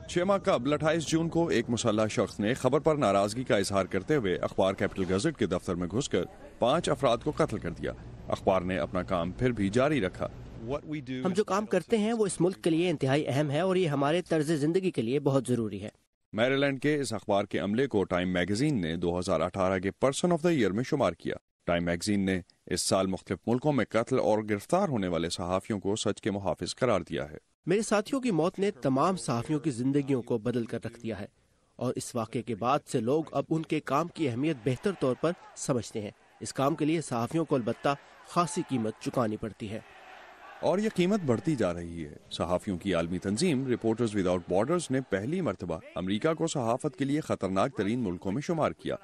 6 ماہ قبل 28 جون کو ایک مسلح شخص نے خبر پر ناراضگی کا اظہار کرتے ہوئے اخبار کیپٹل گزٹ کے دفتر میں گھس کر 5 افراد کو قتل کر دیا۔ اخبار نے اپنا کام پھر بھی جاری رکھا۔ ہم جو کام کرتے ہیں وہ اس ملک کے لیے انتہائی اہم ہے اور یہ ہمارے طرز زندگی کے لیے بہت ضروری ہے۔ میریلینڈ کے اس اخبار کے عملے کو ٹائم میگزین نے 2018 کے پرسن آف دا ایئر میں شمار کیا۔ ٹائم میگزین نے اس سال مختلف ملکوں میں قتل اور گرفتار ہونے والے صحافیوں کو سچ کے محافظ قرار دیا ہے۔ میرے ساتھیوں کی موت نے تمام صحافیوں کی زندگیوں کو بدل کر رکھ دیا ہے، اور اس واقعے کے بعد سے لوگ اب ان کے کام کی اہمیت بہتر طور پر سمجھتے ہیں۔ اس کام کے لیے صحافیوں کو البتہ خاصی قیمت چکانی پڑتی ہے، اور یہ قیمت بڑھتی جا رہی ہے۔ صحافیوں کی عالمی تنظیم رپورٹرز وداؤٹ بارڈرز نے پہلی مرتبہ امریکہ کو صحافت کے لیے خطرناک ترین ملکوں میں شمار کیا۔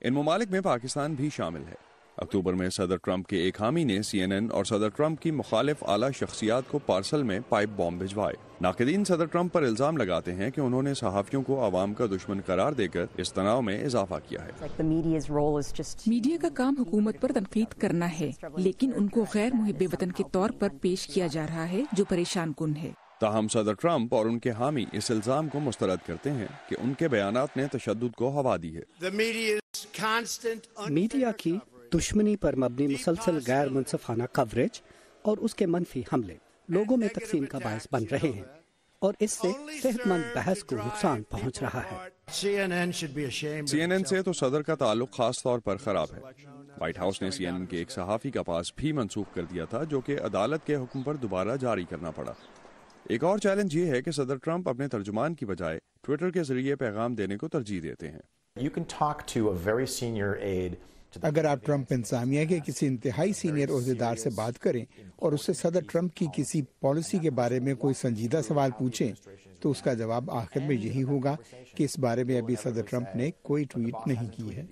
ان ممالک میں پاکستان بھی شامل ہے۔ اکتوبر میں صدر ٹرمپ کے ایک حامی نے CNN اور صدر ٹرمپ کی مخالف اعلیٰ شخصیات کو پارسل میں پائپ بم بھجوائے۔ ناقدین صدر ٹرمپ پر الزام لگاتے ہیں کہ انہوں نے صحافیوں کو عوام کا دشمن قرار دے کر اس تناؤ میں اضافہ کیا ہے۔ میڈیا کا کام حکومت پر تنقید کرنا ہے، لیکن ان کو غیر محب وطن کے طور پر پیش کیا جا رہا ہے، جو پریشان کن ہے۔ تاہم صدر ٹرمپ اور ان کے حامی اس الزام کو مسترد کرتے ہیں کہ ان کے بیانات نے تشدد کو ہوا دی ہے۔ میڈیا کی دشمنی پر مبنی مسلسل غیر منصفانہ کوریج اور اس کے منفی حملے لوگوں میں تقسیم کا باعث بن رہے ہیں، اور اس سے صحت مند بحث کو نقصان پہنچ رہا ہے۔ CNN سے تو صدر کا تعلق خاص طور پر خراب ہے۔ وائٹ ہاؤس نے CNN کے ایک صحافی کا پاس بھی منسوخ کر دیا تھا، جو کہ عدالت کے حکم پر دوبارہ جاری کرنا پڑا۔ ایک اور چیلنج یہ ہے کہ صدر ٹرمپ اپنے ترجمان کی بجائے ٹویٹر کے ذریعے پیغام دینے کو ترجیح دیتے ہیں۔ اگر آپ ٹرمپ انتظامیہ کے کسی انتہائی سینئر عہدیدار سے بات کریں اور اس سے صدر ٹرمپ کی کسی پالیسی کے بارے میں کوئی سنجیدہ سوال پوچھیں، تو اس کا جواب آخر میں یہی ہوگا کہ اس بارے میں ابھی صدر ٹرمپ نے کوئی ٹویٹ نہیں کی ہے۔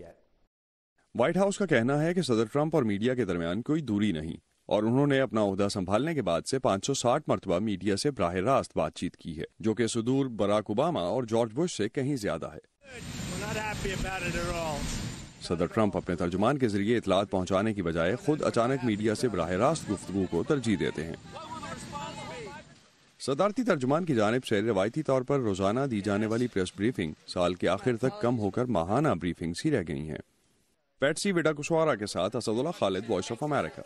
وائٹ ہاؤس کا کہنا ہے کہ صدر ٹرمپ اور میڈیا کے درمیان کوئی دوری نہیں، اور انہوں نے اپنا عہدہ سنبھالنے کے بعد سے 560 مرتبہ میڈیا سے براہ راست بات چیت کی ہے، جو کہ صدور براک اوباما اور جارج بش سے کہیں زیادہ ہے۔ صدر ٹرمپ اپنے ترجمان کے ذریعے اطلاعات پہنچانے کی بجائے خود اچانک میڈیا سے براہ راست گفتگو کو ترجیح دیتے ہیں۔ صدارتی ترجمان کی جانب سے روایتی طور پر روزانہ دی جانے والی پریس بریفنگ سال کے آخر تک کم ہو کر ماہانہ بریفنگز ہی رہ گئی ہیں۔ پیٹسی وڈا کشوارا کے ساتھ اسد اللہ خالد، وائس آف امریکہ۔